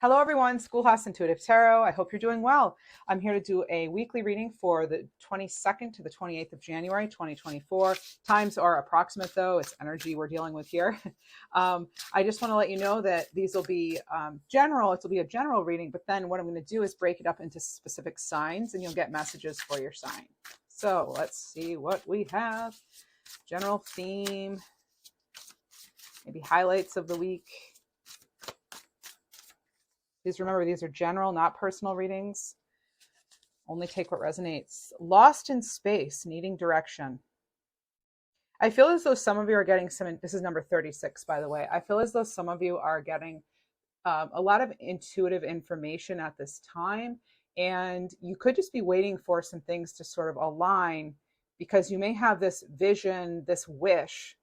Hello everyone, Schoolhouse Intuitive Tarot. I hope you're doing well. I'm here to do a weekly reading for the 22nd to the 28th of January, 2024. Times are approximate though, it's energy we're dealing with here. I just want to let you know that these will be general, it will be a general reading, but then what I'm going to do is break it up into specific signs and you'll get messages for your sign. So let's see what we have. General theme, maybe highlights of the week. Please remember, these are general, not personal readings. Only take what resonates. Lost in space, needing direction. I feel as though some of you are getting some, this is number 36, by the way. I feel as though some of you are getting a lot of intuitive information at this time. And you could just be waiting for some things to sort of align because you may have this vision, this wish.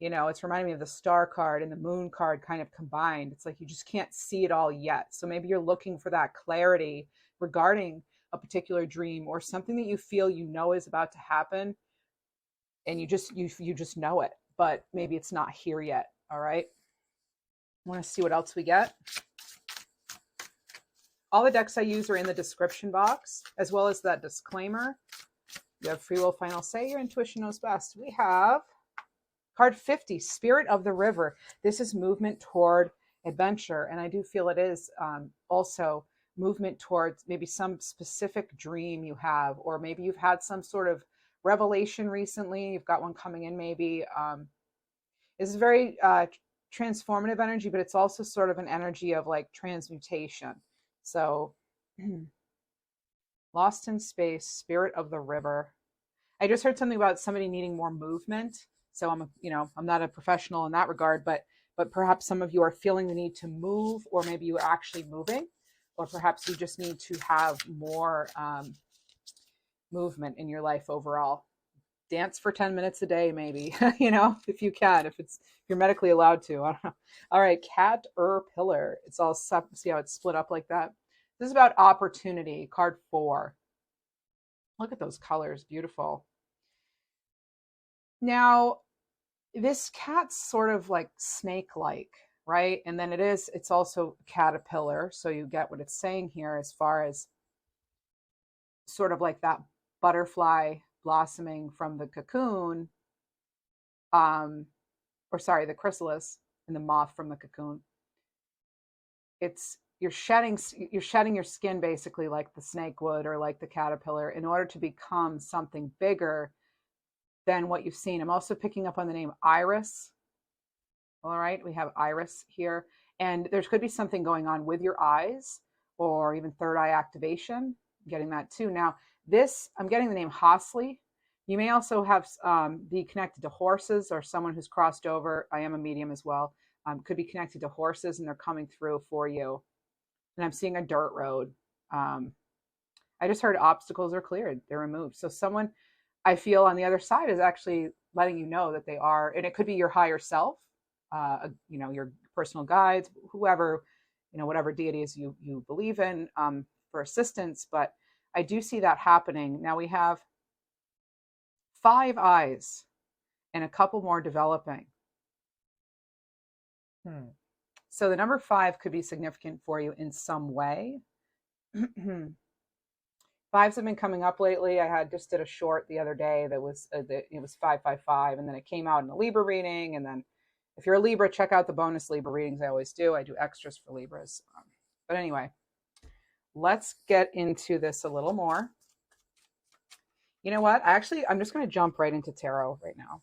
You know, it's reminding me of the star card and the moon card kind of combined. It's like you just can't see it all yet. So maybe you're looking for that clarity regarding a particular dream or something that you feel you know is about to happen. And you just know it, but maybe it's not here yet. All right. I want to see what else we get. All the decks I use are in the description box, as well as that disclaimer. You have free will, final say. Your intuition knows best. We have card 50, Spirit of the River. This is movement toward adventure. And I do feel it is also movement towards maybe some specific dream you have, or maybe you've had some sort of revelation recently. You've got one coming in maybe. This is very transformative energy, but it's also sort of an energy of like transmutation. So lost in space, Spirit of the River. I just heard something about somebody needing more movement. So I'm not a professional in that regard, but perhaps some of you are feeling the need to move, or maybe you're actually moving, or perhaps you just need to have more movement in your life overall. Dance for 10 minutes a day, maybe, if you can, if you're medically allowed to. I don't know. All right, Caterpillar. It's all, see how it's split up like that? This is about opportunity, card 4. Look at those colors, beautiful. Now, this cat's sort of like snake-like, right? And then it's also caterpillar. So you get what it's saying here as far as sort of like that butterfly blossoming from the cocoon, the chrysalis, and the moth from the cocoon. You're shedding your skin basically like the snake would, or like the caterpillar, in order to become something bigger than what you've seen. I'm also picking up on the name Iris. All right, we have Iris here. And there could be something going on with your eyes, or even third eye activation. I'm getting that too. Now, I'm getting the name Hosley. You may also have be connected to horses, or someone who's crossed over. I am a medium as well. Could be connected to horses, and they're coming through for you. And I'm seeing a dirt road. I just heard obstacles are cleared. They're removed. So someone, I feel, on the other side is actually letting you know that they are, and it could be your higher self, your personal guides, whoever, whatever deities you believe in, for assistance. But I do see that happening. Now we have 5 eyes and a couple more developing. So the number 5 could be significant for you in some way. 5s have been coming up lately. I just did a short the other day that was it was 555, and then it came out in a Libra reading. And then if you're a Libra, check out the bonus Libra readings. I always do. I do extras for Libras. But anyway, let's get into this a little more. You know what? I'm just going to jump right into tarot right now.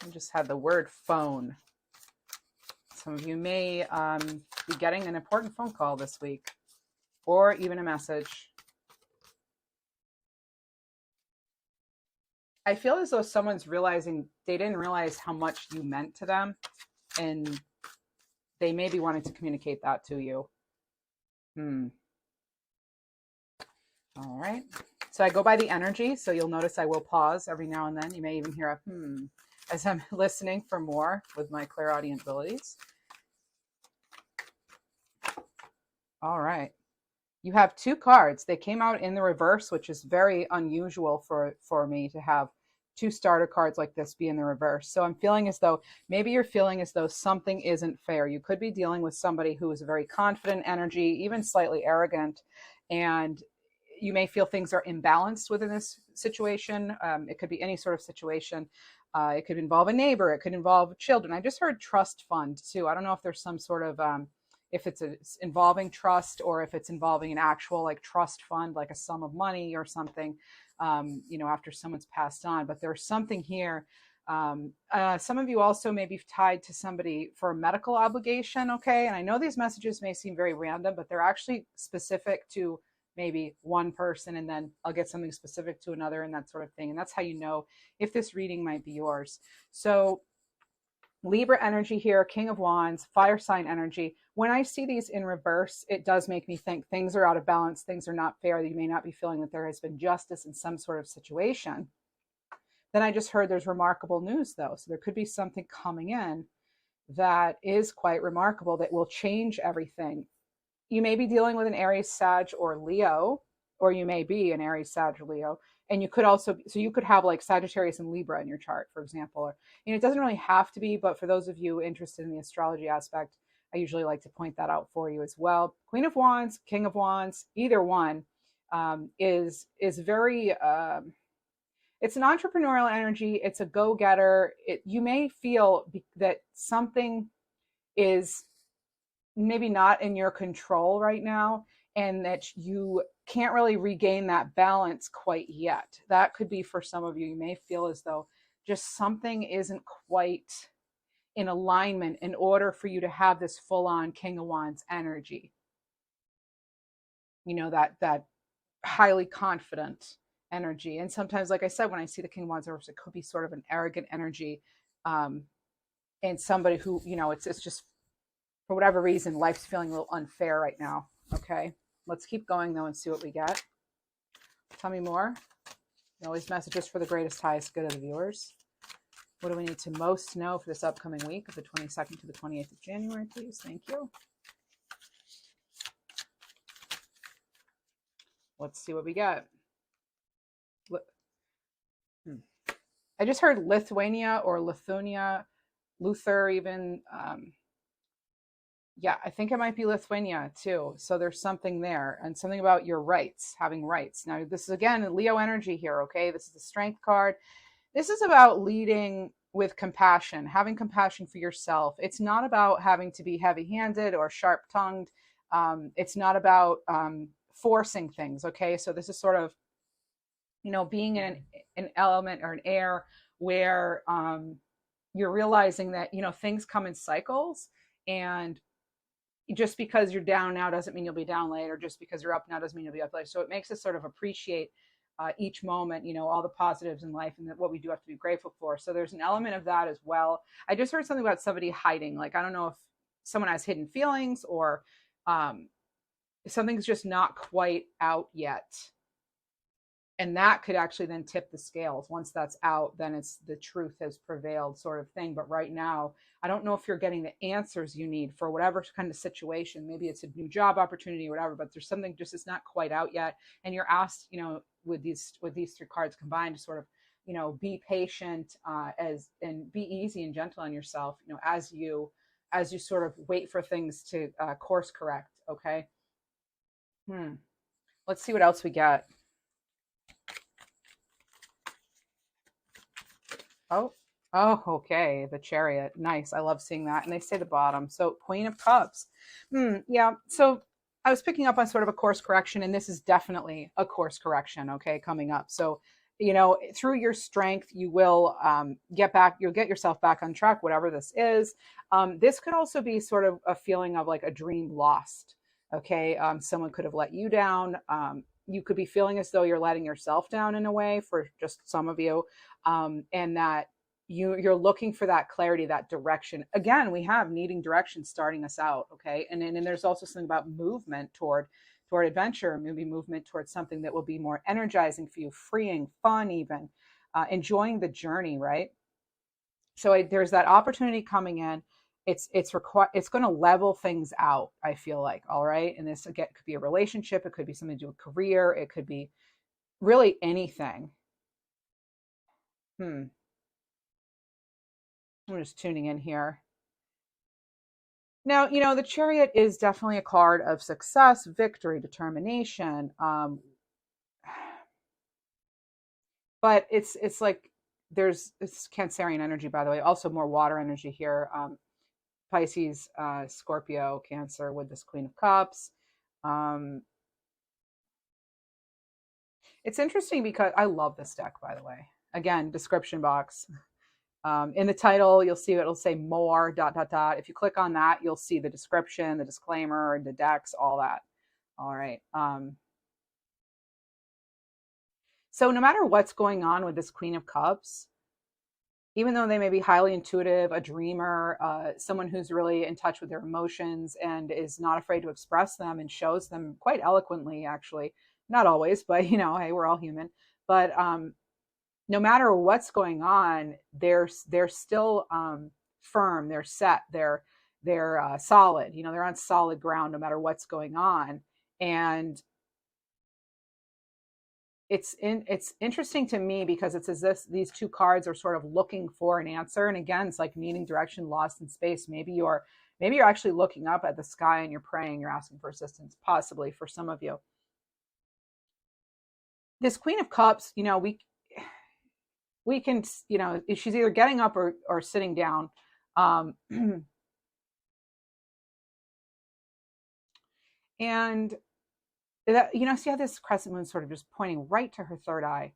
I just had the word phone. Some of you may be getting an important phone call this week, or even a message. I feel as though someone's realizing they didn't realize how much you meant to them, and they may be wanting to communicate that to you. All right. So I go by the energy, so you'll notice I will pause every now and then. You may even hear a as I'm listening for more with my clairaudient abilities. All right. You have 2 cards. They came out in the reverse, which is very unusual for me to have two starter cards like this be in the reverse. So I'm feeling as though maybe you're feeling as though something isn't fair. You could be dealing with somebody who is a very confident energy, even slightly arrogant, and you may feel things are imbalanced within this situation. It could be any sort of situation. It could involve a neighbor. It could involve children. I just heard trust fund too. I don't know if there's some sort of if it's involving trust or if it's involving an actual like trust fund, like a sum of money or something, after someone's passed on. But there's something here. Some of you also may be tied to somebody for a medical obligation. Okay. And I know these messages may seem very random, but they're actually specific to maybe one person, and then I'll get something specific to another and that sort of thing. And that's how you know if this reading might be yours. So Libra energy here, King of Wands, fire sign energy. When I see these in reverse, it does make me think things are out of balance, things are not fair, you may not be feeling that there has been justice in some sort of situation. Then I just heard there's remarkable news though. So there could be something coming in that is quite remarkable that will change everything. You may be dealing with an Aries, Sag, or Leo, or you may be an Aries, Sag, or Leo. And you could also, so you could have like Sagittarius and Libra in your chart, for example. Or, it doesn't really have to be, but for those of you interested in the astrology aspect, I usually like to point that out for you as well. Queen of Wands, King of Wands, either one is very, it's an entrepreneurial energy. It's a go-getter. You may feel that something is maybe not in your control right now, and that you can't really regain that balance quite yet. That could be for some of you. You may feel as though just something isn't quite in alignment in order for you to have this full-on King of Wands energy. That highly confident energy. And sometimes, like I said, when I see the King of Wands, it could be sort of an arrogant energy, and somebody who, it's just for whatever reason, life's feeling a little unfair right now. Okay, let's keep going though and see what we get. Tell me more. Always messages for the greatest, highest good of the viewers. What do we need to most know for this upcoming week of the 22nd to the 28th of January, please? Thank you. Let's see what we get. I just heard Lithuania or Lithuania, Luther even. Yeah, I think it might be Lithuania too. So there's something there, and something about your rights, having rights. Now, this is again Leo energy here, okay? This is the Strength card. This is about leading with compassion, having compassion for yourself. It's not about having to be heavy-handed or sharp-tongued. It's not about forcing things, okay? So this is sort of, being in an element or an air where you're realizing that, things come in cycles, and just because you're down now doesn't mean you'll be down later. Just because you're up now doesn't mean you'll be up later. So it makes us sort of appreciate each moment, all the positives in life and what we do have to be grateful for. So there's an element of that as well. I just heard something about somebody hiding. Like, I don't know if someone has hidden feelings or something's just not quite out yet. And that could actually then tip the scales. Once that's out, then it's the truth has prevailed sort of thing. But right now, I don't know if you're getting the answers you need for whatever kind of situation. Maybe it's a new job opportunity or whatever, but there's something just is not quite out yet. And you're asked, with these three cards combined to sort of, be patient and be easy and gentle on yourself, as you sort of wait for things to course correct. Okay. Let's see what else we get. Oh, okay. The Chariot. Nice. I love seeing that. And they say the bottom. So Queen of Cups. Yeah. So I was picking up on sort of a course correction, and this is definitely a course correction, okay, coming up. So, through your strength, you will you'll get yourself back on track, whatever this is. This could also be sort of a feeling of like a dream lost, okay? Someone could have let you down. You could be feeling as though you're letting yourself down in a way for just some of you. And that you're looking for that clarity, that direction. Again, we have needing direction starting us out, okay? And then there's also something about movement toward adventure, maybe movement towards something that will be more energizing for you, freeing, fun even, enjoying the journey, right? So there's that opportunity coming in. It's going to level things out, I feel like, all right? And this, again, could be a relationship. It could be something to do with career. It could be really anything. I'm just tuning in here. Now, the Chariot is definitely a card of success, victory, determination. But it's like it's Cancerian energy, by the way. Also more water energy here. Pisces, Scorpio, Cancer with this Queen of Cups. It's interesting because I love this deck, by the way. Again, description box. In the title, you'll see it'll say more, ... If you click on that, you'll see the description, the disclaimer, the decks, all that. All right. So no matter what's going on with this Queen of Cups, even though they may be highly intuitive, a dreamer, someone who's really in touch with their emotions and is not afraid to express them and shows them quite eloquently, actually, not always, but hey, we're all human. But no matter what's going on, they're still firm, they're set, they're solid. They're on solid ground no matter what's going on. And it's interesting to me because it's as if these two cards are sort of looking for an answer. And again, it's like needing direction, lost in space. Maybe you're actually looking up at the sky and you're praying, you're asking for assistance, possibly for some of you. This Queen of Cups, we can, she's either getting up or sitting down. And that, see how this crescent moon sort of just pointing right to her third eye.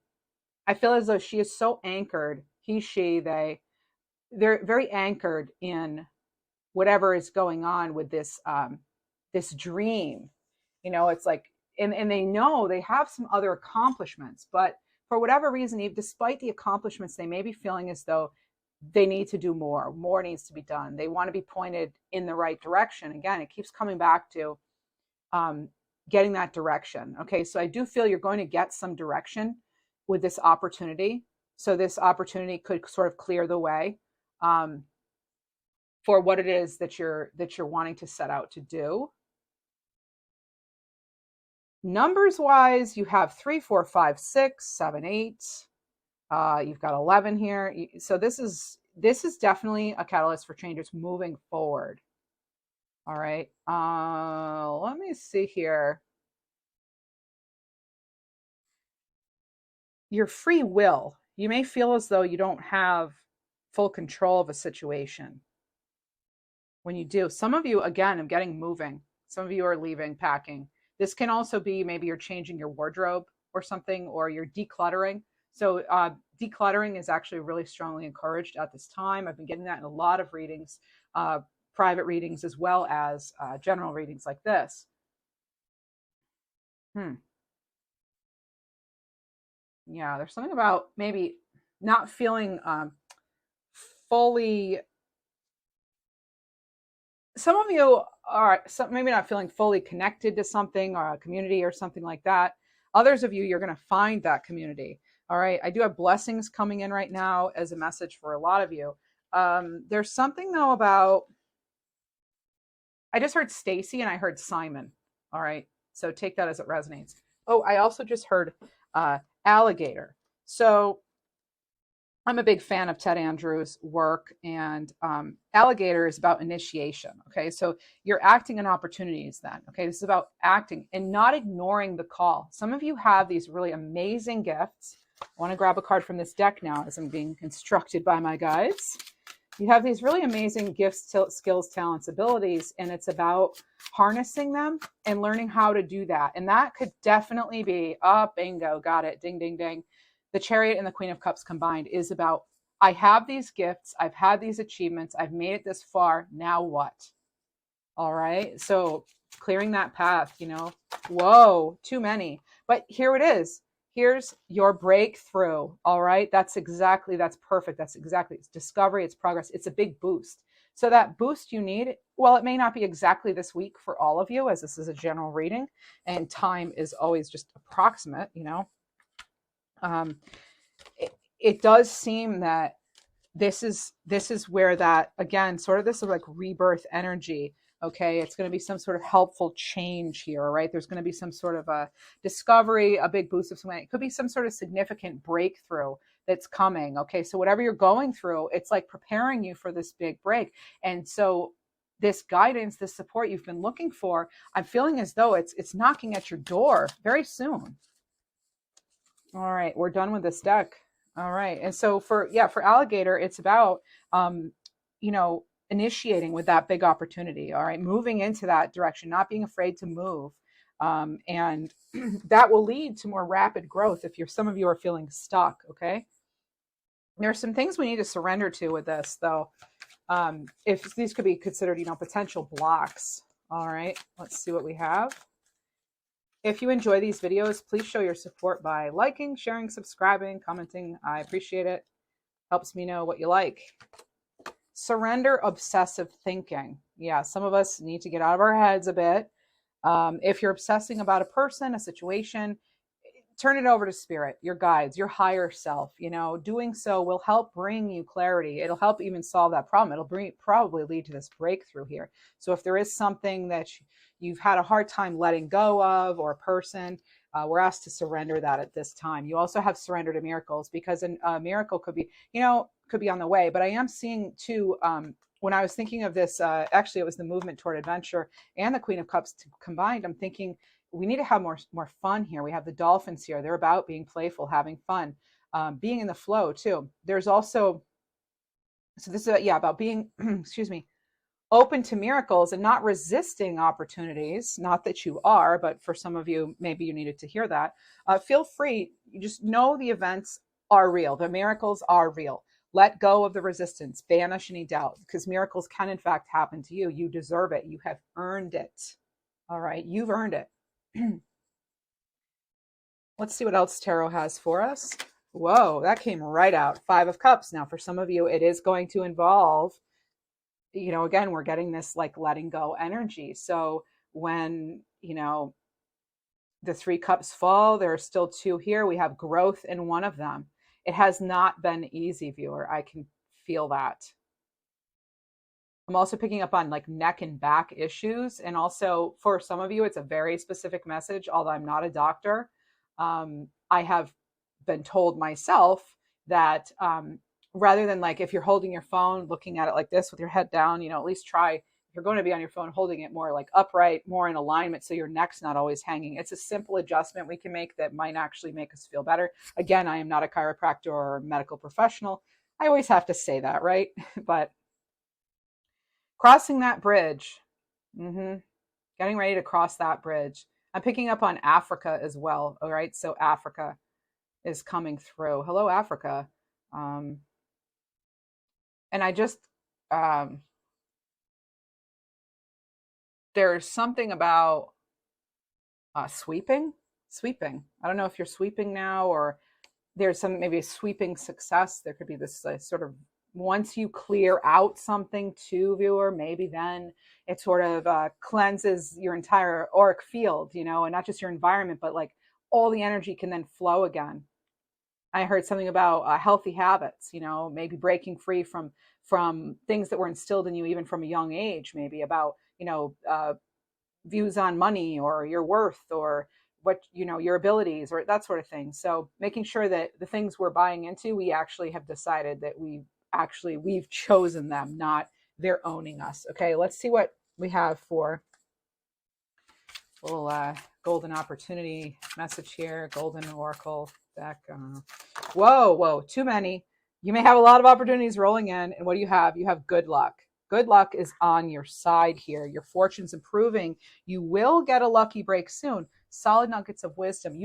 I feel as though she is so anchored, he, she, they're very anchored in whatever is going on with this, this dream. It's like, and they know they have some other accomplishments, but for whatever reason, despite the accomplishments, they may be feeling as though they need to do more. More needs to be done. They want to be pointed in the right direction. Again, it keeps coming back to getting that direction. Okay, so I do feel you're going to get some direction with this opportunity. So this opportunity could sort of clear the way for what it is that you're wanting to set out to do. Numbers wise, you have 3, 4, 5, 6, 7, 8. You've got 11 here. So this is definitely a catalyst for changes moving forward. All right. Let me see here. Your free will. You may feel as though you don't have full control of a situation. When you do, some of you, again, I'm getting moving. Some of you are leaving, packing. This can also be maybe you're changing your wardrobe or something, or you're decluttering. So decluttering is actually really strongly encouraged at this time. I've been getting that in a lot of readings, private readings, as well as general readings like this. Yeah, there's something about maybe not feeling fully. Some of you are maybe not feeling fully connected to something or a community or something like that. Others of you, you're going to find that community. All right. I do have blessings coming in right now as a message for a lot of you. There's something though about, I just heard Stacy and I heard Simon. All right. So take that as it resonates. Oh, I also just heard alligator. So I'm a big fan of Ted Andrews' work, and alligator is about initiation. Okay, so you're acting on opportunities then. Okay, this is about acting and not ignoring the call. Some of you have these really amazing gifts. I want to grab a card from this deck now as I'm being instructed by my guides. You have these really amazing gifts, skills, talents, abilities, and it's about harnessing them and learning how to do that. And that could definitely be, bingo, got it, ding, ding, ding. The Chariot and the Queen of Cups combined is about, I have these gifts, I've had these achievements, I've made it this far, now what? All right, so clearing that path, whoa, too many. But here it is. Here's your breakthrough. All right, that's perfect. That's exactly, it's discovery, it's progress, it's a big boost. So that boost you need, well, it may not be exactly this week for all of you, as this is a general reading and time is always just approximate, it does seem that this is where that, again, sort of this is like rebirth energy. Okay, it's going to be some sort of helpful change here, right? There's going to be some sort of a discovery, a big boost of something. It could be some sort of significant breakthrough that's coming. Okay, so whatever you're going through, it's like preparing you for this big break. And so this guidance, this support you've been looking for, I'm feeling as though it's knocking at your door very soon. All right, we're done with this deck. All right. And so for alligator, it's about you know, initiating with that big opportunity. All right, moving into that direction, not being afraid to move. And that will lead to more rapid growth if some of you are feeling stuck. Okay. There are some things we need to surrender to with this, though. If these could be considered, you know, potential blocks. All right, let's see what we have. If you enjoy these videos, please show your support by liking, sharing, subscribing, commenting. I appreciate it. Helps me know what you like. Surrender obsessive thinking. Yeah, some of us need to get out of our heads a bit. If you're obsessing about a person, a situation, turn it over to spirit, your guides, your higher self. You know, doing so will help bring you clarity. It'll help even solve that problem. It'll probably lead to this breakthrough here. So if there is something that you've had a hard time letting go of, or a person, we're asked to surrender that at this time. You also have surrender to miracles, because a miracle could be, you know, could be on the way. But I am seeing too, when I was thinking of this, actually it was the movement toward adventure and the Queen of Cups combined. I'm thinking we need to have more fun here. We have the dolphins here. They're about being playful, having fun, being in the flow too. There's also, so this is about being, excuse me, open to miracles and not resisting opportunities. Not that you are, but for some of you, maybe you needed to hear that. Feel free. You just know the events are real. The miracles are real. Let go of the resistance. Banish any doubt, because miracles can in fact happen to you. You deserve it. You have earned it. All right. You've earned it. Let's see what else tarot has for us. Whoa, that came right out. 5 of Cups. Now, for some of you, it is going to involve, you know, again, we're getting this like letting go energy. So when, you know, the 3 cups fall, there are still 2 here. We have growth in one of them. It has not been easy, viewer. I can feel that. I'm also picking up on like neck and back issues. And also for some of you, it's a very specific message, although I'm not a doctor. I have been told myself that rather than like if you're holding your phone, looking at it like this with your head down, you know, at least try, if you're going to be on your phone, holding it more like upright, more in alignment, so your neck's not always hanging. It's a simple adjustment we can make that might actually make us feel better. Again, I am not a chiropractor or a medical professional. I always have to say that, right? But crossing that bridge, getting ready to cross that bridge. I'm picking up on Africa as well. All right, so Africa is coming through. Hello, Africa. And I just, there's something about sweeping. I don't know if you're sweeping now, or there's some maybe a sweeping success. There could be this sort of, once you clear out something too, viewer, maybe then it sort of cleanses your entire auric field, you know, and not just your environment, but like all the energy can then flow again. I heard something about healthy habits, you know, maybe breaking free from things that were instilled in you even from a young age, maybe about, you know, views on money or your worth or what, you know, your abilities or that sort of thing. So making sure that the things we're buying into, we actually have decided that we've chosen them, not they're owning us. Okay, let's see what we have for a little golden opportunity message here. Golden Oracle deck. Whoa, too many. You may have a lot of opportunities rolling in, and what do you have? You have good luck. Good luck is on your side here. Your fortune's improving. You will get a lucky break soon. Solid nuggets of wisdom.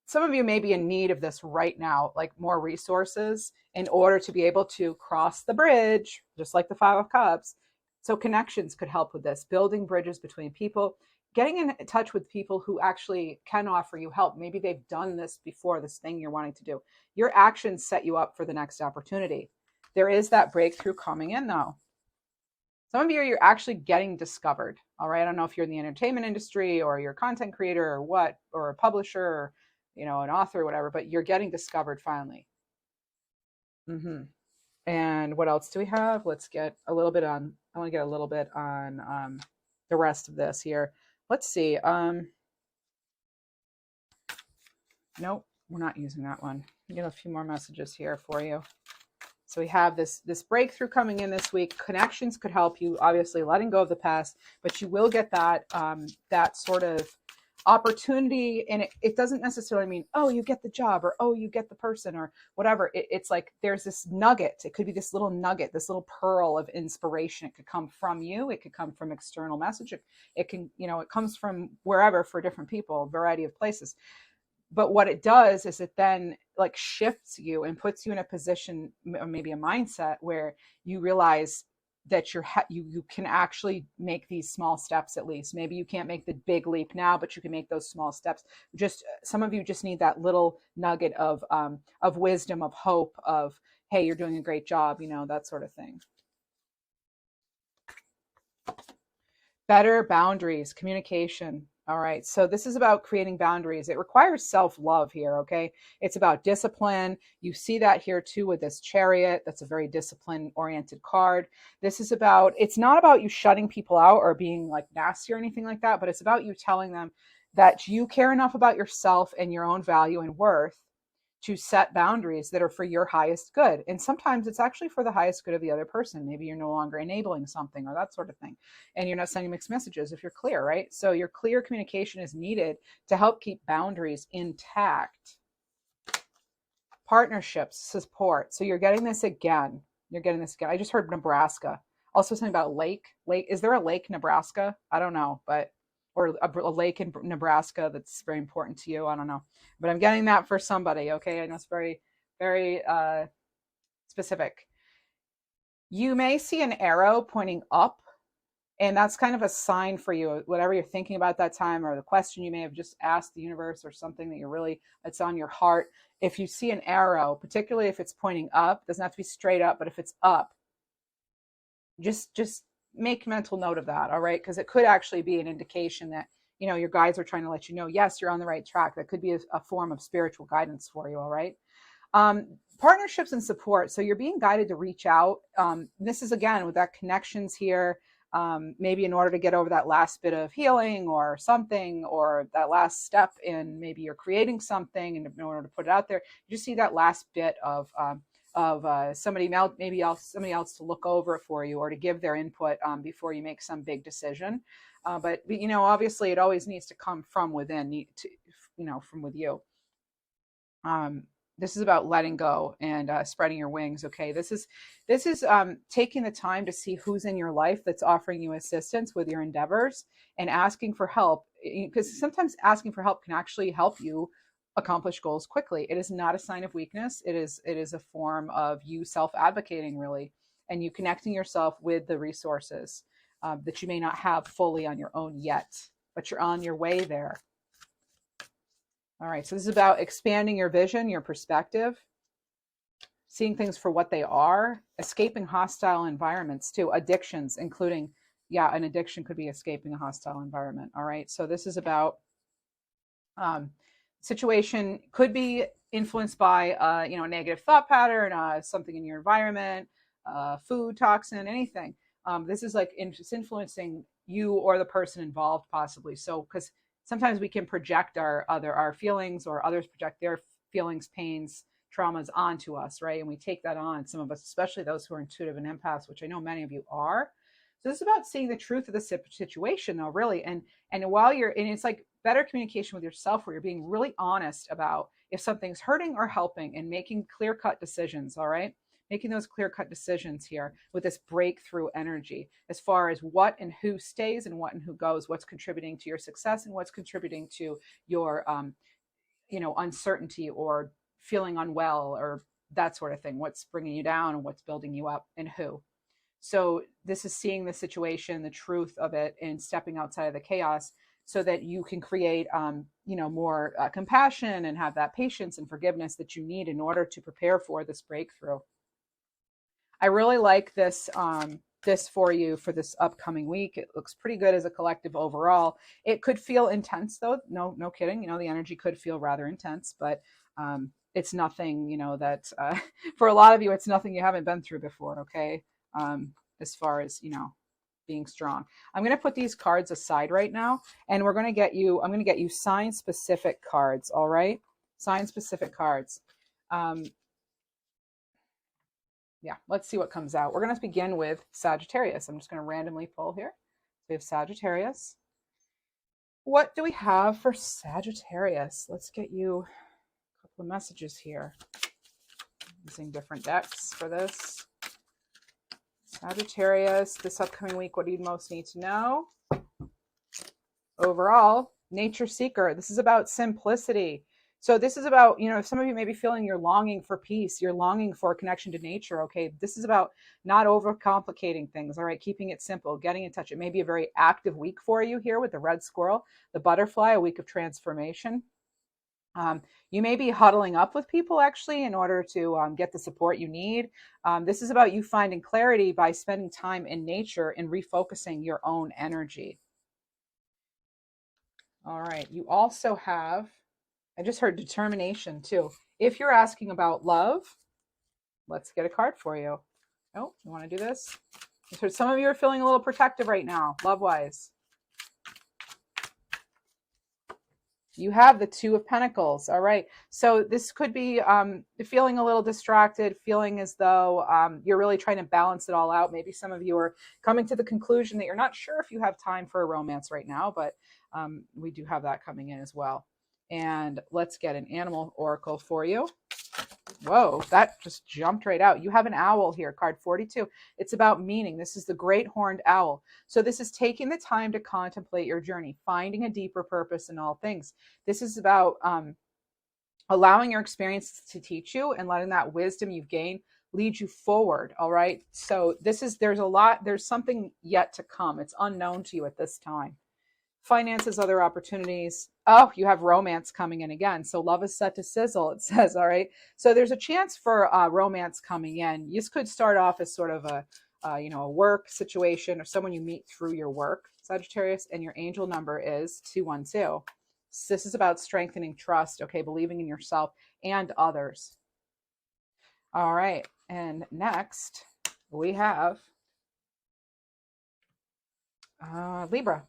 Some of you may be in need of this right now, like more resources in order to be able to cross the bridge, just like the 5 of Cups. So connections could help with this, building bridges between people, getting in touch with people who actually can offer you help. Maybe they've done this before, this thing you're wanting to do. Your actions set you up for the next opportunity. There is that breakthrough coming in though. Some of you, you're actually getting discovered. All right. I don't know if you're in the entertainment industry or you're a content creator or what, or a publisher, or, you know, an author or whatever, but you're getting discovered finally. And what else do we have? Let's get a little bit on, I want to get a little bit on the rest of this here. Let's see. Nope. we're not using that one. I get a few more messages here for you. So we have this breakthrough coming in this week. Connections could help you, obviously letting go of the past, but you will get that that sort of opportunity. And it doesn't necessarily mean, oh, you get the job, or oh, you get the person, or whatever. It's like there's this nugget. It could be this little nugget, this little pearl of inspiration. It could come from you. It could come from external message. It can, it comes from wherever for different people, a variety of places. But what it does is it then like shifts you and puts you in a position, maybe a mindset, where you realize that you can actually make these small steps. At least maybe you can't make the big leap now, but you can make those small steps. Just some of you just need that little nugget of wisdom, of hope, of, hey, you're doing a great job, that sort of thing. Better boundaries, communication. All right. So this is about creating boundaries. It requires self-love here. Okay. It's about discipline. You see that here too with this Chariot. That's a very discipline oriented card. This is about, it's not about you shutting people out or being like nasty or anything like that, but it's about you telling them that you care enough about yourself and your own value and worth to set boundaries that are for your highest good. And sometimes it's actually for the highest good of the other person. Maybe you're no longer enabling something or that sort of thing. And you're not sending mixed messages if you're clear, right? So your clear communication is needed to help keep boundaries intact. Partnerships, support. So you're getting this again. I just heard Nebraska. Also something about lake. Is there a lake, Nebraska? I don't know, or a lake in Nebraska that's very important to you. I don't know, but I'm getting that for somebody. Okay. I know it's very, very specific. You may see an arrow pointing up, and that's kind of a sign for you, whatever you're thinking about that time, or the question you may have just asked the universe, or something that that's on your heart. If you see an arrow, particularly if it's pointing up, it doesn't have to be straight up, but if it's up, just make mental note of that. All right. Because it could actually be an indication that, your guides are trying to let you know, yes, you're on the right track. That could be a form of spiritual guidance for you. All right. Partnerships and support. So you're being guided to reach out. This is again with that connections here. Maybe in order to get over that last bit of healing or something, or that last step in, maybe you're creating something, and in order to put it out there, you just see that last bit of somebody else to look over for you, or to give their input before you make some big decision. But obviously it always needs to come from within, from with you. This is about letting go and spreading your wings. Okay. This is taking the time to see who's in your life that's offering you assistance with your endeavors, and asking for help, because sometimes asking for help can actually help you accomplish goals quickly. It is not a sign of weakness. It is a form of you self-advocating, really, and you connecting yourself with the resources that you may not have fully on your own yet, but you're on your way there. All right. So this is about expanding your vision, your perspective, seeing things for what they are, escaping hostile environments too, addictions, including, an addiction could be escaping a hostile environment. All right. So this is about, situation could be influenced by a negative thought pattern, something in your environment, food toxin, anything. This is like it's influencing you or the person involved, possibly. So because sometimes we can project our feelings, or others project their feelings, pains, traumas onto us, right? And we take that on, some of us, especially those who are intuitive and empaths, which I know many of you are. So this is about seeing the truth of the situation, though, really. And while it's like better communication with yourself, where you're being really honest about if something's hurting or helping, and making clear-cut decisions. All right. Making those clear-cut decisions here with this breakthrough energy, as far as what and who stays and what and who goes, what's contributing to your success and what's contributing to your, uncertainty or feeling unwell, or that sort of thing. What's bringing you down and what's building you up, and who. So this is seeing the situation, the truth of it, and stepping outside of the chaos, so that you can create, more compassion, and have that patience and forgiveness that you need in order to prepare for this breakthrough. I really like this for you for this upcoming week. It looks pretty good as a collective overall. It could feel intense, though. No kidding. The energy could feel rather intense, but it's nothing, that for a lot of you, it's nothing you haven't been through before. Okay. As far as, being strong. I'm going to put these cards aside right now, and I'm going to get you sign specific cards. All right. Sign-specific cards. Yeah, let's see what comes out. We're going to begin with Sagittarius. I'm just going to randomly pull here. We have Sagittarius. What do we have for Sagittarius? Let's get you a couple of messages here. Using different decks for this. Sagittarius, this upcoming week, what do you most need to know? Overall, nature seeker. This is about simplicity. So this is about, you know, some of you may be feeling you're longing for peace, you're longing for a connection to nature, okay? This is about not overcomplicating things, all right? Keeping it simple, getting in touch. It may be a very active week for you here with the red squirrel, the butterfly, a week of transformation. You may be huddling up with people actually in order to get the support you need. This is about you finding clarity by spending time in nature and refocusing your own energy. All right, you also have, I just heard determination too. If you're asking about love, let's get a card for you. Oh, you want to do this? So some of you are feeling a little protective right now, love-wise. You have the Two of Pentacles. All right. So this could be feeling a little distracted, feeling as though you're really trying to balance it all out. Maybe some of you are coming to the conclusion that you're not sure if you have time for a romance right now, but we do have that coming in as well. And let's get an animal oracle for you. Whoa, that just jumped right out. You have an owl here, card 42. It's about meaning. This is the great horned owl. So this is taking the time to contemplate your journey, finding a deeper purpose in all things. This is about allowing your experiences to teach you and letting that wisdom you've gained lead you forward. All right. So there's something yet to come. It's unknown to you at this time. Finances, other opportunities. Oh, you have romance coming in again. So love is set to sizzle, it says. All right. So there's a chance for romance coming in. This could start off as sort of a work situation or someone you meet through your work, Sagittarius, and your angel number is 212. So this is about strengthening trust, okay, believing in yourself and others. All right. And next we have Libra.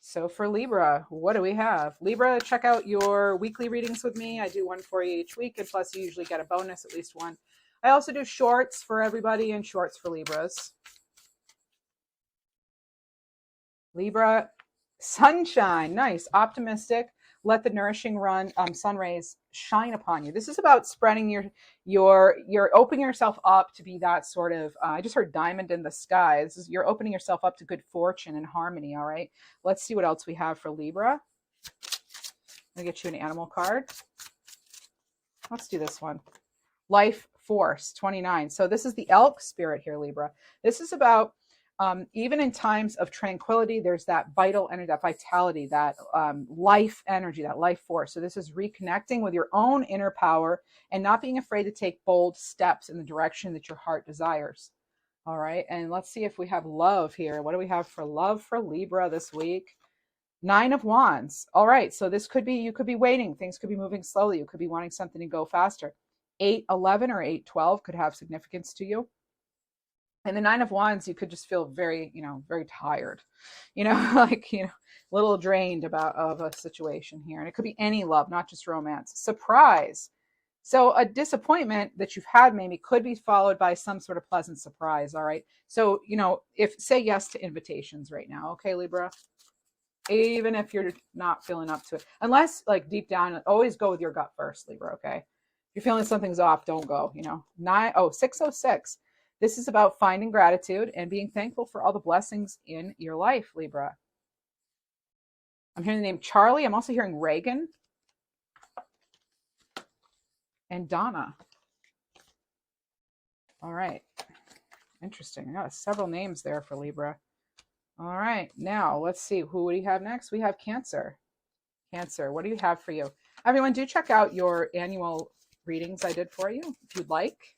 So for Libra, what do we have? Libra, check out your weekly readings with me. I do one for you each week, and plus you usually get a bonus, at least one. I also do shorts for everybody and shorts for Libras. Libra, sunshine, nice, optimistic. Let the nourishing sun rays shine upon you. This is about spreading you're opening yourself up to be that sort of, I just heard diamond in the sky. You're opening yourself up to good fortune and harmony. All right. Let's see what else we have for Libra. I'll get you an animal card. Let's do this one. Life Force 29. So this is the elk spirit here, Libra. This is about even in times of tranquility, there's that vital energy, that vitality, that life energy, that life force. So this is reconnecting with your own inner power and not being afraid to take bold steps in the direction that your heart desires. All right. And let's see if we have love here. What do we have for love for Libra this week? 9 of Wands. All right. So this could be, you could be waiting. Things could be moving slowly. You could be wanting something to go faster. 8-11 or 8-12 could have significance to you. And the 9 of Wands, you could just feel very, very tired, a little drained of a situation here. And it could be any love, not just romance. Surprise. So a disappointment that you've had maybe could be followed by some sort of pleasant surprise. All right. So, if say yes to invitations right now. Okay, Libra, even if you're not feeling up to it, unless like deep down, always go with your gut first, Libra. Okay. If you're feeling something's off, don't go, 606. This is about finding gratitude and being thankful for all the blessings in your life, Libra. I'm hearing the name Charlie. I'm also hearing Reagan and Donna. All right. Interesting. I got several names there for Libra. All right. Now, let's see. Who do we have next? We have Cancer. Cancer, what do you have for you? Everyone, do check out your annual readings I did for you if you'd like.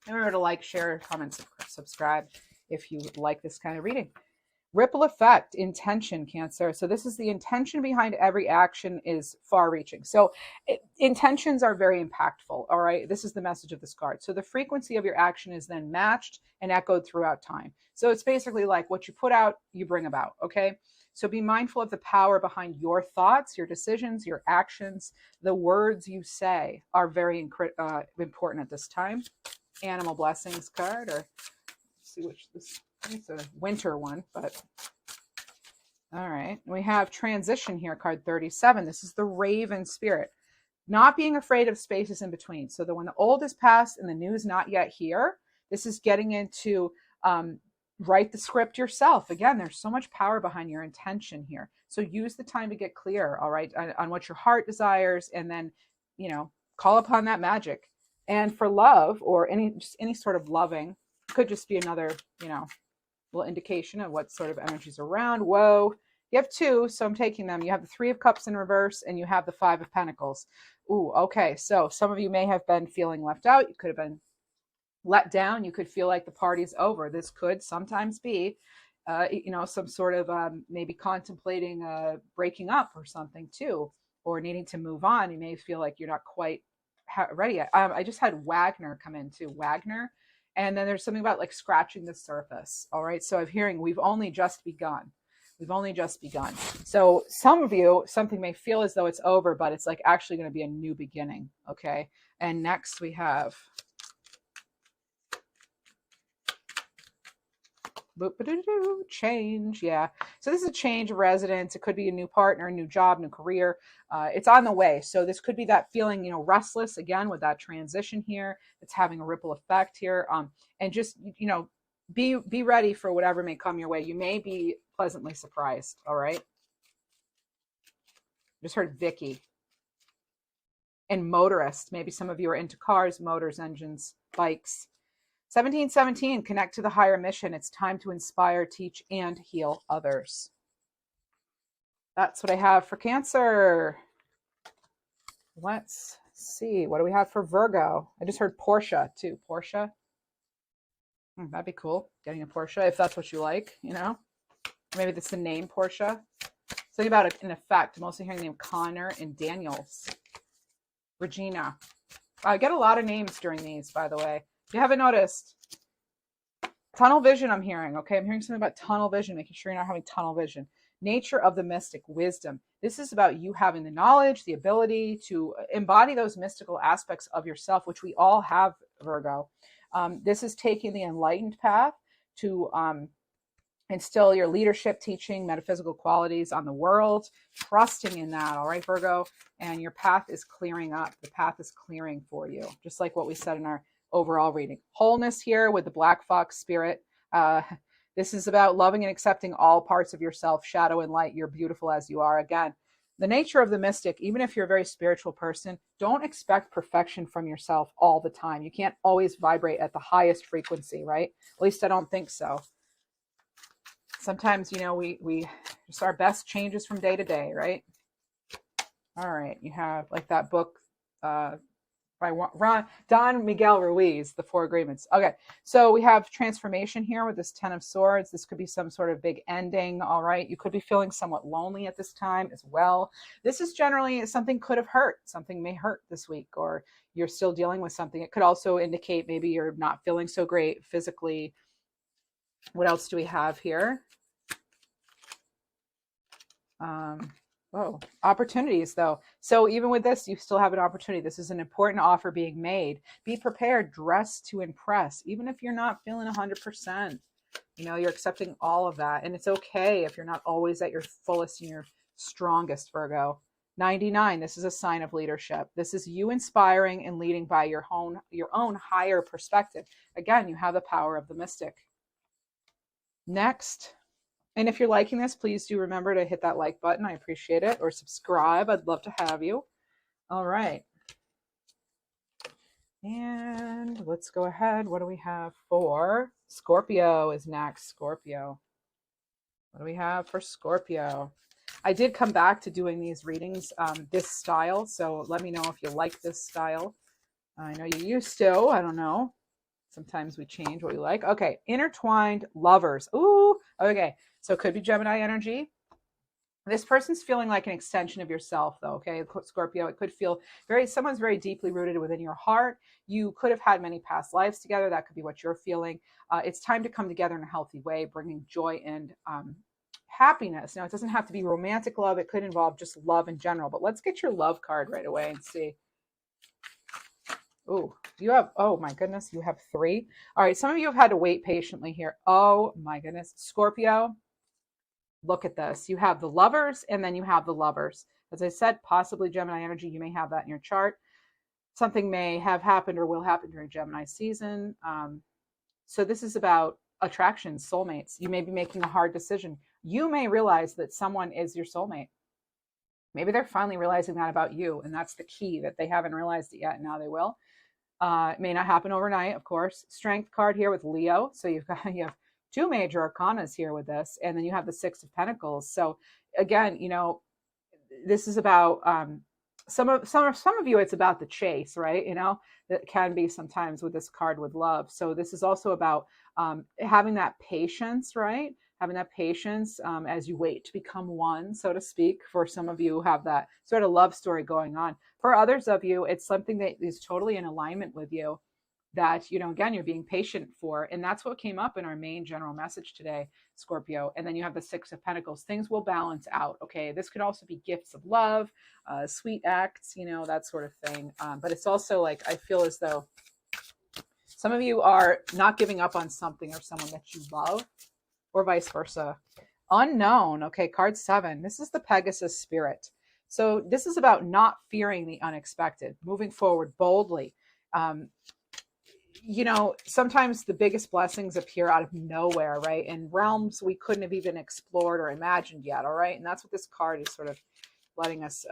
Remember to like, share, comment, subscribe if you like this kind of reading. Ripple effect, intention, Cancer. So this is the intention behind every action is far reaching. So intentions are very impactful. All right. This is the message of this card. So the frequency of your action is then matched and echoed throughout time. So it's basically like what you put out, you bring about. Okay. So be mindful of the power behind your thoughts, your decisions, your actions. The words you say are very important at this time. Animal blessings card, or let's see which this. It's a winter one, but all right. We have transition here, card 37. This is the Raven spirit. Not being afraid of spaces in between. So that when the old is past and the new is not yet here, this is getting into write the script yourself. Again, there's so much power behind your intention here. So use the time to get clear, all right, on what your heart desires, and then, you know, call upon that magic. And for love, or any sort of loving, could just be another, you know, little indication of what sort of energies around. Whoa, you have two, so I'm taking them. You have the Three of Cups in reverse, and you have the Five of Pentacles. Ooh, okay. So some of you may have been feeling left out. You could have been let down. You could feel like the party's over. This could sometimes be, you know, some sort of maybe contemplating breaking up or something too, or needing to move on. You may feel like you're not quite ready yet. I just had Wagner come in too. Wagner. And then there's something about like scratching the surface. All right. So I'm hearing we've only just begun. We've only just begun. So some of you, something may feel as though it's over, but it's like actually going to be a new beginning. Okay. And next we have change. Yeah. So this is a change of residence. It could be a new partner, new job, new career. It's on the way. So this could be that feeling, you know, restless again with that transition here. It's having a ripple effect here. And just, you know, be ready for whatever may come your way. You may be pleasantly surprised. All right. Just heard Vicky. And motorist. Maybe some of you are into cars, motors, engines, bikes. 1717, connect to the higher mission. It's time to inspire, teach, and heal others. That's what I have for Cancer. Let's see. What do we have for Virgo? I just heard Porsche too. Porsche. That'd be cool. Getting a Porsche, if that's what you like, you know. Maybe that's the name Porsche. Something about an effect. I'm also hearing the name Connor and Daniels. Regina. I get a lot of names during these, by the way. If you haven't noticed, tunnel vision I'm hearing, okay? I'm hearing something about tunnel vision, making sure you're not having tunnel vision. Nature of the mystic, wisdom. This is about you having the knowledge, the ability to embody those mystical aspects of yourself, which we all have, Virgo. This is taking the enlightened path to instill your leadership, teaching, metaphysical qualities on the world, trusting in that, all right, Virgo? And your path is clearing up. The path is clearing for you, just like what we said in our overall reading. Wholeness here with the Black Fox spirit. This is about loving and accepting all parts of yourself, shadow and light. You're beautiful as you are. Again, the nature of the mystic, even if you're a very spiritual person, don't expect perfection from yourself all the time. You can't always vibrate at the highest frequency, right? At least I don't think so. Sometimes, you know, we just our best changes from day to day, right? All right, you have like that book by Don Miguel Ruiz, The Four Agreements. Okay, so we have transformation here with this Ten of Swords. This could be some sort of big ending, all right? You could be feeling somewhat lonely at this time as well. This is generally something could have hurt. Something may hurt this week, or you're still dealing with something. It could also indicate maybe you're not feeling so great physically. What else do we have here? Opportunities though. So even with this, you still have an opportunity. This is an important offer being made. Be prepared, dress to impress. Even if you're not feeling 100%, you know, you're accepting all of that. And it's okay if you're not always at your fullest and your strongest, Virgo. 99, this is a sign of leadership. This is you inspiring and leading by your own higher perspective. Again, you have the power of the mystic. Next. And if you're liking this, please do remember to hit that like button. I appreciate it. Or subscribe. I'd love to have you. All right. And let's go ahead. What do we have for Scorpio is next? Scorpio. What do we have for Scorpio? I did come back to doing these readings, this style. So let me know if you like this style. I know you used to. I don't know. Sometimes we change what we like. Okay, intertwined lovers. Ooh, okay. So it could be Gemini energy. This person's feeling like an extension of yourself, though, okay, Scorpio. It could feel someone's very deeply rooted within your heart. You could have had many past lives together. That could be what you're feeling. It's time to come together in a healthy way, bringing joy and happiness. Now, it doesn't have to be romantic love. It could involve just love in general. But let's get your love card right away and see. Ooh, you have, oh my goodness, you have 3. All right, some of you have had to wait patiently here. Oh my goodness, Scorpio. Look at this. You have the lovers and then you have the lovers. As I said, possibly Gemini energy. You may have that in your chart. Something may have happened or will happen during Gemini season. So this is about attraction, soulmates. You may be making a hard decision. You may realize that someone is your soulmate. Maybe they're finally realizing that about you. And that's the key, that they haven't realized it yet. And now they will. It may not happen overnight, of course. Strength card here with Leo. So you have 2 major arcanas here with this, and then you have the 6 of Pentacles. So again, this is about some of you. It's about the chase, right? That can be sometimes with this card with love. So this is also about having that patience, right? Having that patience as you wait to become one, so to speak. For some of you who have that sort of love story going on. For others of you, it's something that is totally in alignment with you, that, again, you're being patient for. And that's what came up in our main general message today, Scorpio. And then you have the 6 of Pentacles. Things will balance out. Okay. This could also be gifts of love, sweet acts, that sort of thing. But it's also like, I feel as though some of you are not giving up on something or someone that you love, or vice versa. Unknown. Okay. Card 7. This is the Pegasus spirit. So this is about not fearing the unexpected, moving forward boldly. Sometimes the biggest blessings appear out of nowhere, right? In realms we couldn't have even explored or imagined yet, all right? And that's what this card is sort of letting us,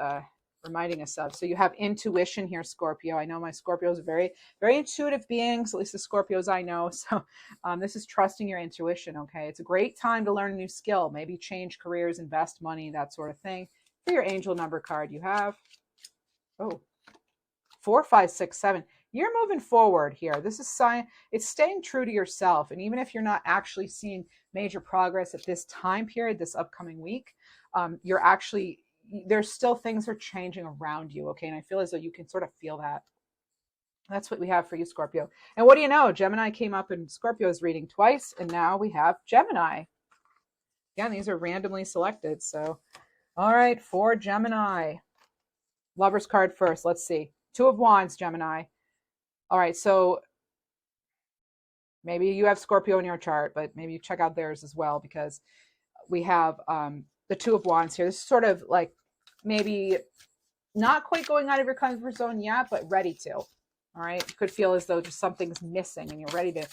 reminding us of. So you have intuition here, Scorpio. I know my Scorpios are very, very intuitive beings, at least the Scorpios I know. So this is trusting your intuition, okay? It's a great time to learn a new skill, maybe change careers, invest money, that sort of thing. For your angel number card, you have, 4, 5, 6, 7. You're moving forward here. This is it's staying true to yourself. And even if you're not actually seeing major progress at this time period, this upcoming week, there's still things are changing around you. Okay. And I feel as though you can sort of feel that. That's what we have for you, Scorpio. And what do you know? Gemini came up in Scorpio's reading twice, and now we have Gemini. Again, these are randomly selected. So, all right, for Gemini. Lover's card first. Let's see. 2 of Wands, Gemini. All right, so maybe you have Scorpio in your chart, but maybe you check out theirs as well, because we have the 2 of Wands here. This is sort of like maybe not quite going out of your comfort zone yet, but ready to. All right, you could feel as though just something's missing and you're ready to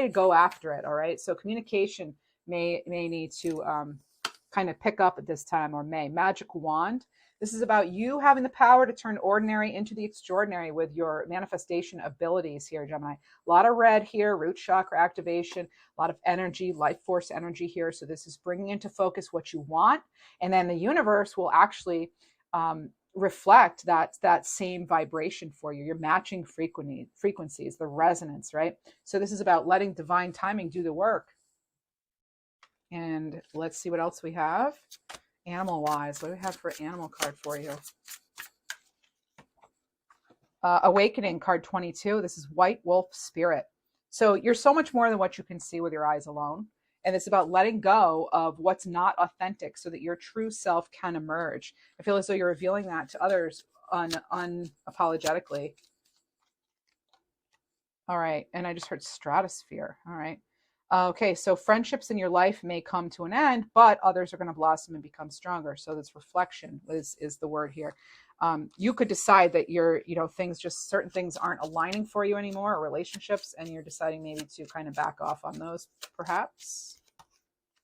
go after it. All right, so communication may need to kind of pick up at this time, or may. Magic wand. This is about you having the power to turn ordinary into the extraordinary with your manifestation abilities here, Gemini. A lot of red here, root chakra activation, a lot of energy, life force energy here. So this is bringing into focus what you want. And then the universe will actually reflect that same vibration for you. You're matching frequencies, the resonance, right? So this is about letting divine timing do the work. And let's see what else we have. Animal wise, what do we have for animal card for you? Awakening card 22. This is White Wolf Spirit. So you're so much more than what you can see with your eyes alone. And it's about letting go of what's not authentic so that your true self can emerge. I feel as though you're revealing that to others unapologetically. All right. And I just heard stratosphere. All right. Okay, so friendships in your life may come to an end, but others are going to blossom and become stronger. So this reflection is the word here. You could decide that certain things aren't aligning for you anymore, or relationships, and you're deciding maybe to kind of back off on those, perhaps.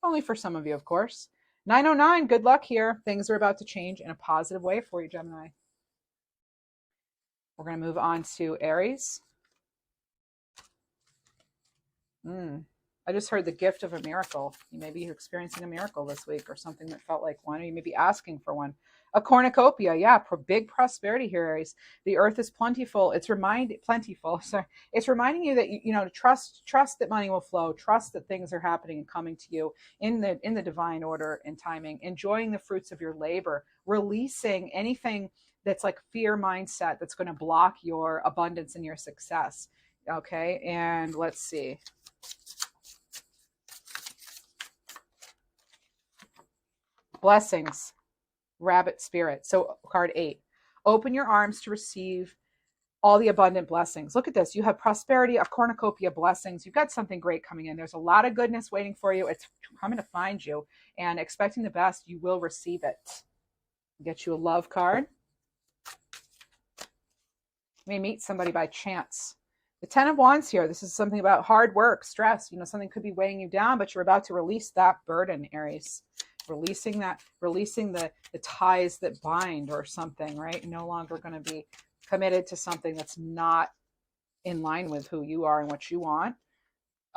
Only for some of you, of course. 909, good luck here. Things are about to change in a positive way for you, Gemini. We're going to move on to Aries. I just heard the gift of a miracle. Maybe you're experiencing a miracle this week or something that felt like one, or you may be asking for one. A cornucopia, yeah, big prosperity here, Aries. The earth is plentiful. Plentiful. Sorry, it's reminding you that to trust that money will flow, trust that things are happening and coming to you in the divine order and timing. Enjoying the fruits of your labor, releasing anything that's like fear mindset that's going to block your abundance and your success. Okay, and let's see. Blessings. Rabbit spirit. So card 8. Open your arms to receive all the abundant blessings. Look at this. You have prosperity, a cornucopia of blessings. You've got something great coming in. There's a lot of goodness waiting for you. It's coming to find you, and expecting the best, you will receive it. Get you a love card. You may meet somebody by chance. The 10 of Wands here. This is something about hard work, stress. Something could be weighing you down, but you're about to release that burden, Aries. Releasing the ties that bind or something, right? No longer going to be committed to something that's not in line with who you are and what you want.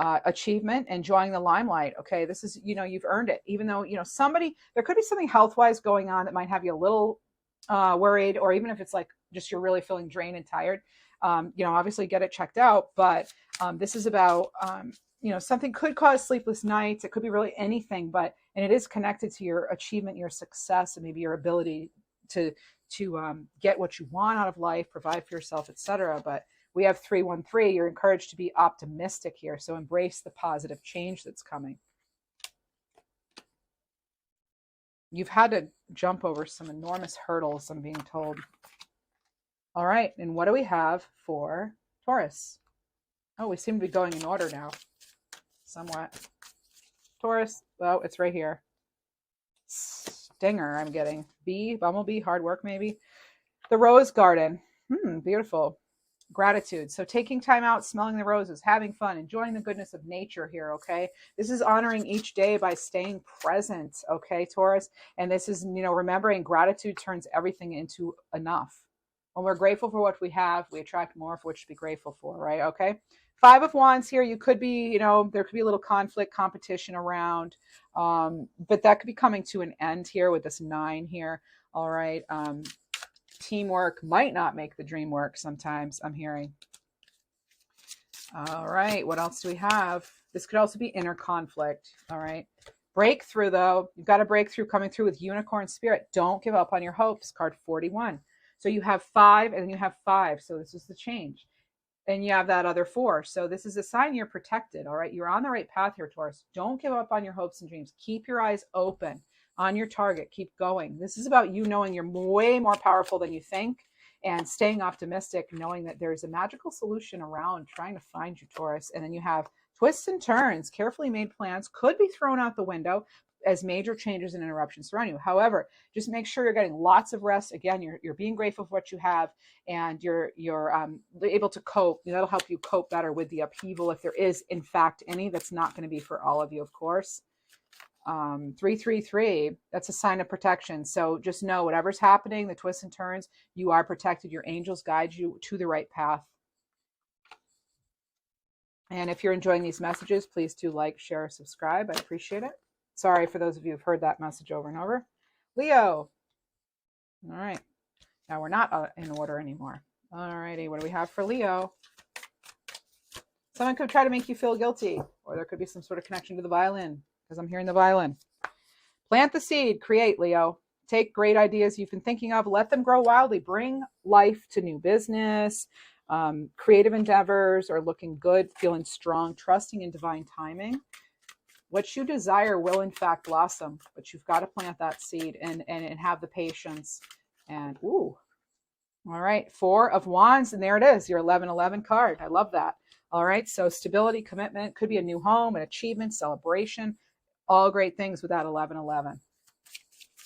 Achievement, enjoying the limelight. Okay, this is, you've earned it. Even though, there could be something health-wise going on that might have you a little worried, or even if it's like just you're really feeling drained and tired, obviously get it checked out. But this is about, something could cause sleepless nights. It could be really anything, and it is connected to your achievement, your success, and maybe your ability to get what you want out of life, provide for yourself, etc. But we have 313. You're encouraged to be optimistic here. So embrace the positive change that's coming. You've had to jump over some enormous hurdles, I'm being told. All right. And what do we have for Taurus? Oh, we seem to be going in order now. Somewhat. Taurus. Well, it's right here. Stinger, I'm getting. Bee, bumblebee, hard work maybe. The rose garden. Beautiful. Gratitude. So taking time out, smelling the roses, having fun, enjoying the goodness of nature here, okay? This is honoring each day by staying present, okay, Taurus? And this is, remembering gratitude turns everything into enough. When we're grateful for what we have, we attract more for which to be grateful for, right? Okay. 5 of Wands here. You could be, there could be a little conflict, competition around, but that could be coming to an end here with this 9 here. All right. Teamwork might not make the dream work sometimes, I'm hearing. All right. What else do we have? This could also be inner conflict. All right. Breakthrough, though. You've got a breakthrough coming through with unicorn spirit. Don't give up on your hopes. Card 41. So you have 5 and you have 5. So this is the change. And you have that other 4. So this is a sign you're protected. All right. You're on the right path here, Taurus. Don't give up on your hopes and dreams. Keep your eyes open on your target. Keep going. This is about you knowing you're way more powerful than you think, and staying optimistic, knowing that there's a magical solution around trying to find you, Taurus. And then you have twists and turns. Carefully made plans could be thrown out the window as major changes and interruptions surround you. However, just make sure you're getting lots of rest. Again, you're being grateful for what you have, and you're able to cope. That'll help you cope better with the upheaval, if there is, in fact, any. That's not going to be for all of you, of course. 333, that's a sign of protection. So just know whatever's happening, the twists and turns, you are protected. Your angels guide you to the right path. And if you're enjoying these messages, please do like, share, subscribe. I appreciate it. Sorry for those of you who've heard that message over and over. Leo. All right. Now we're not in order anymore. All righty. What do we have for Leo? Someone could try to make you feel guilty, or there could be some sort of connection to the violin, because I'm hearing the violin. Plant the seed. Create, Leo. Take great ideas you've been thinking of. Let them grow wildly. Bring life to new business. Creative endeavors are looking good. Feeling strong. Trusting in divine timing. What you desire will, in fact, blossom, but you've got to plant that seed and have the patience. And, ooh, all right, 4 of Wands, and there it is, your 1111 card. I love that. All right, so stability, commitment, could be a new home, an achievement, celebration, all great things with that 1111,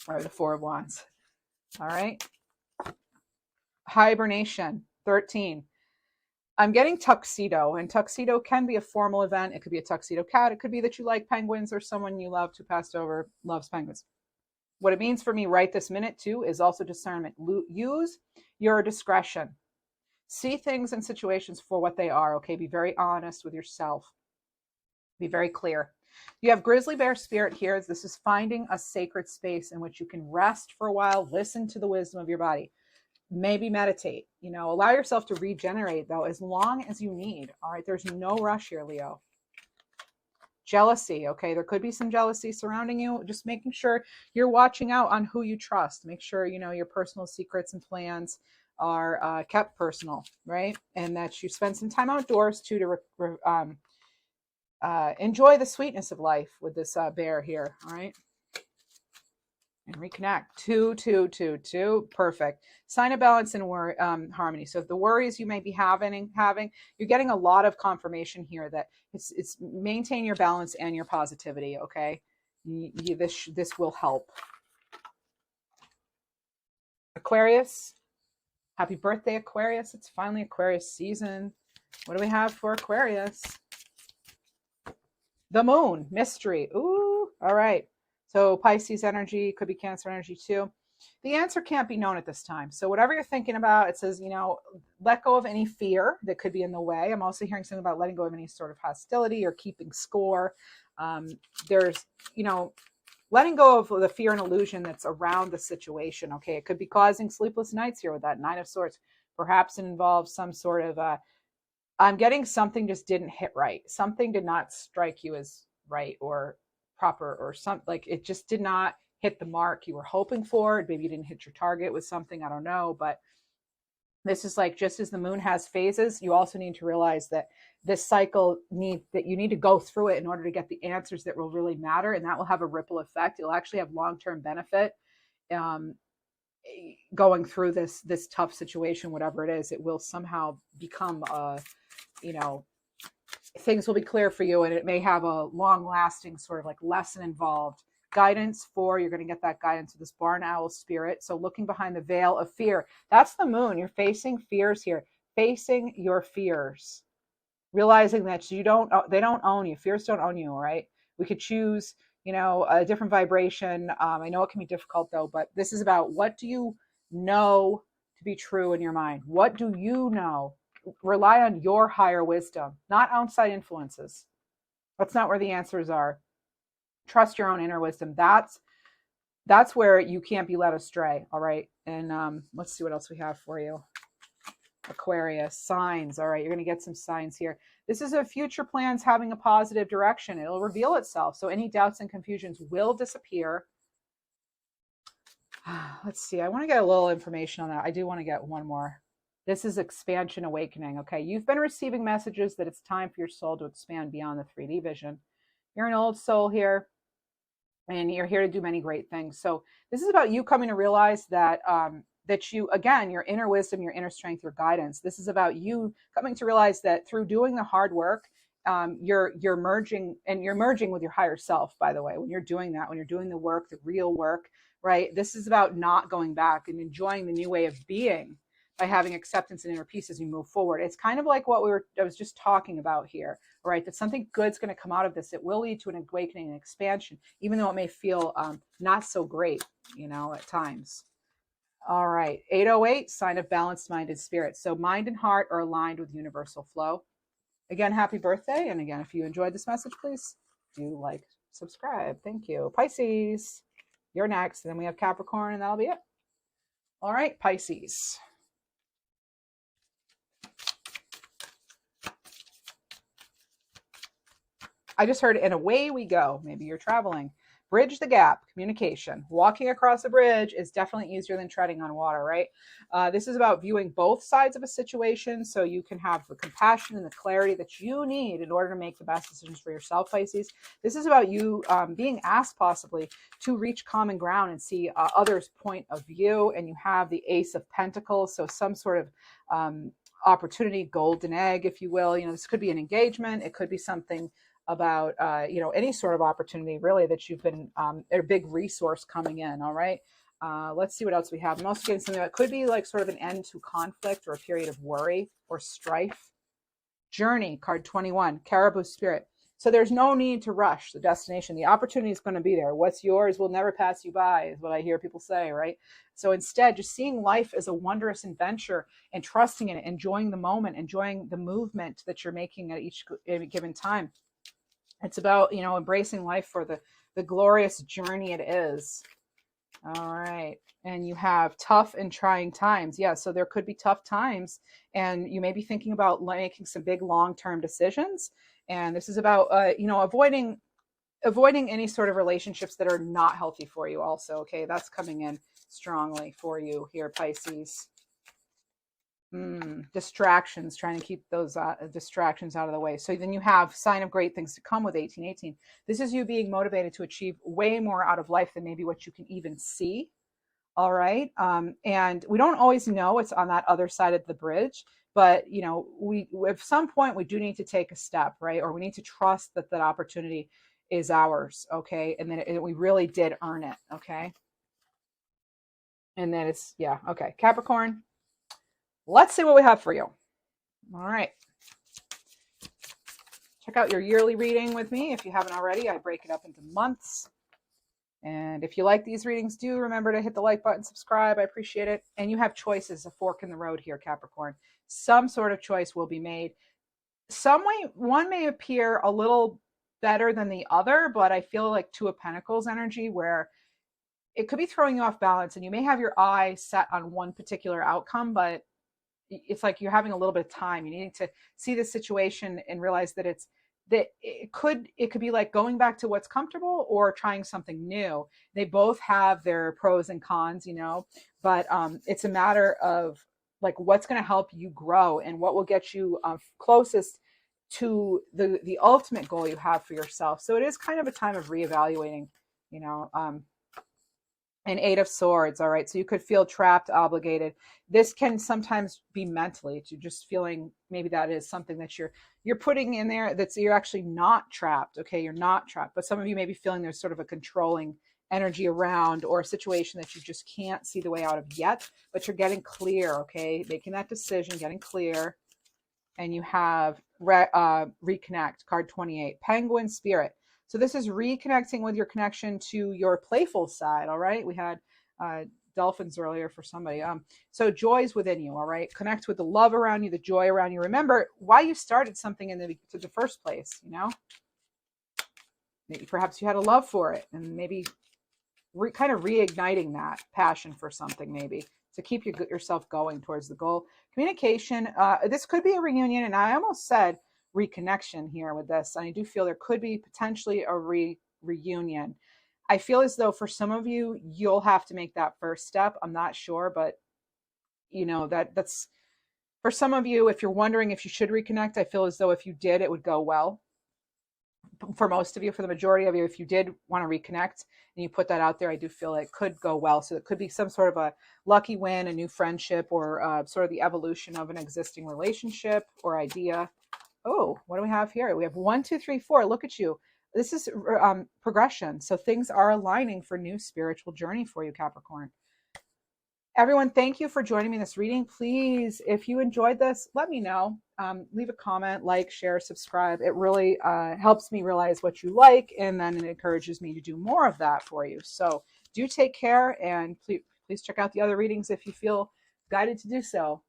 or the 4 of Wands. All right, hibernation, 13. I'm getting tuxedo, and tuxedo can be a formal event. It could be a tuxedo cat. It could be that you like penguins, or someone you loved who passed over loves penguins. What it means for me right this minute, too, is also discernment. Use your discretion. See things and situations for what they are, okay? Be very honest with yourself. Be very clear. You have grizzly bear spirit here. This is finding a sacred space in which you can rest for a while, listen to the wisdom of your body, maybe meditate, allow yourself to regenerate though, as long as you need. All right. There's no rush here, Leo. Jealousy. Okay. There could be some jealousy surrounding you. Just making sure you're watching out on who you trust. Make sure, your personal secrets and plans are kept personal, right? And that you spend some time outdoors too to enjoy the sweetness of life with this bear here. All right. And reconnect. Two. Perfect. Sign of balance and harmony. So if the worries you may be having, you're getting a lot of confirmation here that it's maintain your balance and your positivity. Okay. This will help. Aquarius. Happy birthday, Aquarius. It's finally Aquarius season. What do we have for Aquarius? The moon. Mystery. Ooh. All right. So Pisces energy, could be Cancer energy too. The answer can't be known at this time. So whatever you're thinking about, it says, let go of any fear that could be in the way. I'm also hearing something about letting go of any sort of hostility or keeping score. There's, letting go of the fear and illusion that's around the situation. Okay. It could be causing sleepless nights here with that Nine of Swords. Perhaps it involves some sort of, I'm getting something just didn't hit right. Something did not strike you as right or proper, or something, like it just did not hit the mark you were hoping for. Maybe you didn't hit your target with something, I don't know. But this is like, just as the moon has phases, you also need to realize that this cycle you need to go through it in order to get the answers that will really matter. And that will have a ripple effect. You'll actually have long-term benefit going through this tough situation, whatever it is. It will somehow become things will be clear for you, and it may have a long-lasting sort of like lesson involved. Guidance you're going to get that guidance with this barn owl spirit. So looking behind the veil of fear, that's the moon. You're facing fears here, facing your fears, realizing that they don't own you. Fears don't own you. All right. We could choose, a different vibration. I know it can be difficult though, but this is about, what do you know to be true in your mind? What do you know? Rely on your higher wisdom, not outside influences. That's not where the answers are. Trust your own inner wisdom. That's where you can't be led astray. All right. And let's see what else we have for you. Aquarius, signs. All right. You're going to get some signs here. This is a future plans having a positive direction. It'll reveal itself. So any doubts and confusions will disappear. Let's see. I want to get a little information on that. I do want to get one more. This is expansion awakening. Okay. You've been receiving messages that it's time for your soul to expand beyond the 3D vision. You're an old soul here, and you're here to do many great things. So this is about you coming to realize that, your inner wisdom, your inner strength, your guidance. This is about you coming to realize that through doing the hard work, you're merging with your higher self, by the way, when you're doing that, when you're doing the work, the real work, right? This is about not going back and enjoying the new way of being by having acceptance and inner peace as you move forward. It's kind of like what I was just talking about here, right? That something good's going to come out of this. It will lead to an awakening and expansion, even though it may feel not so great, at times. All right. 808, sign of balanced minded spirit. So mind and heart are aligned with universal flow. Again, happy birthday. And again, if you enjoyed this message, please do subscribe. Thank you. Pisces, you're next. And then we have Capricorn, and that'll be it. All right, Pisces. I just heard, and away we go. Maybe you're traveling. Bridge the gap, communication. Walking across a bridge is definitely easier than treading on water, right? This is about viewing both sides of a situation so you can have the compassion and the clarity that you need in order to make the best decisions for yourself, Pisces. This is about you being asked possibly to reach common ground and see others' point of view. And you have the Ace of Pentacles, so some sort of opportunity, golden egg, if you will. This could be an engagement. It could be something about any sort of opportunity really that you've been a big resource coming in. All right, let's see what else we have. I'm also getting something that could be like sort of an end to conflict or a period of worry or strife. Journey, card 21, Caribou Spirit. So there's no need to rush the destination. The opportunity is going to be there. What's yours will never pass you by, is what I hear people say, right? So instead, just seeing life as a wondrous adventure and trusting in it, enjoying the moment, enjoying the movement that you're making at each given time. It's about, you know, embracing life for the glorious journey it is. All right. And you have tough and trying times. Yeah. So there could be tough times, and you may be thinking about making some big long-term decisions. And this is about, you know, avoiding any sort of relationships that are not healthy for you also. Okay. That's coming in strongly for you here, Pisces. Distractions, trying to keep those distractions out of the way. So then you have sign of great things to come with 1818. This is you being motivated to achieve way more out of life than maybe what you can even see. All right. And we don't always know it's on that other side of the bridge, but you know, we at some point we do need to take a step, right? Or we need to trust that that opportunity is ours. Okay. And then we really did earn it. Okay. And then it's, yeah. Okay. Capricorn, let's see what we have for you. All right. Check out your yearly reading with me. If you haven't already, I break it up into months. And if you like these readings, do remember to hit the like button, subscribe. I appreciate it. And you have choices, a fork in the road here, Capricorn. Some sort of choice will be made. One may appear a little better than the other, but I feel like Two of Pentacles energy where it could be throwing you off balance, and you may have your eye set on one particular outcome, but it's like you're having a little bit of time. You need to see the situation and realize that it could be like going back to what's comfortable or trying something new. They both have their pros and cons, you know, but it's a matter of like what's going to help you grow and what will get you closest to the ultimate goal you have for yourself. So it is kind of a time of reevaluating, you know. An Eight of Swords. All right. So you could feel trapped, obligated. This can sometimes be mentally to just feeling maybe that is something that you're putting in there that's you're actually not trapped. Okay. You're not trapped, but some of you may be feeling there's sort of a controlling energy around or a situation that you just can't see the way out of yet, but you're getting clear. Okay. Making that decision, getting clear. And you have reconnect, card 28, Penguin Spirit. So this is reconnecting with your connection to your playful side. All right. We had dolphins earlier for somebody. So joy's within you. All right. Connect with the love around you, the joy around you. Remember why you started something in the first place, you know, maybe perhaps you had a love for it and maybe kind of reigniting that passion for something, maybe to keep yourself going towards the goal. Communication. This could be a reunion. And I almost said reconnection here with this. And I do feel there could be potentially a reunion. I feel as though for some of you, you'll have to make that first step. I'm not sure, but you know, that's for some of you, if you're wondering if you should reconnect, I feel as though if you did, it would go well. For most of you, for the majority of you, if you did want to reconnect and you put that out there, I do feel it could go well. So it could be some sort of a lucky win, a new friendship, or sort of the evolution of an existing relationship or idea. Oh, what do we have here? We have 1, 2, 3, 4. Look at you. This is progression. So things are aligning for new spiritual journey for you, Capricorn. Everyone, thank you for joining me in this reading. Please, if you enjoyed this, let me know. Leave a comment, like, share, subscribe. It really helps me realize what you like, and then it encourages me to do more of that for you. So do take care, and please check out the other readings if you feel guided to do so.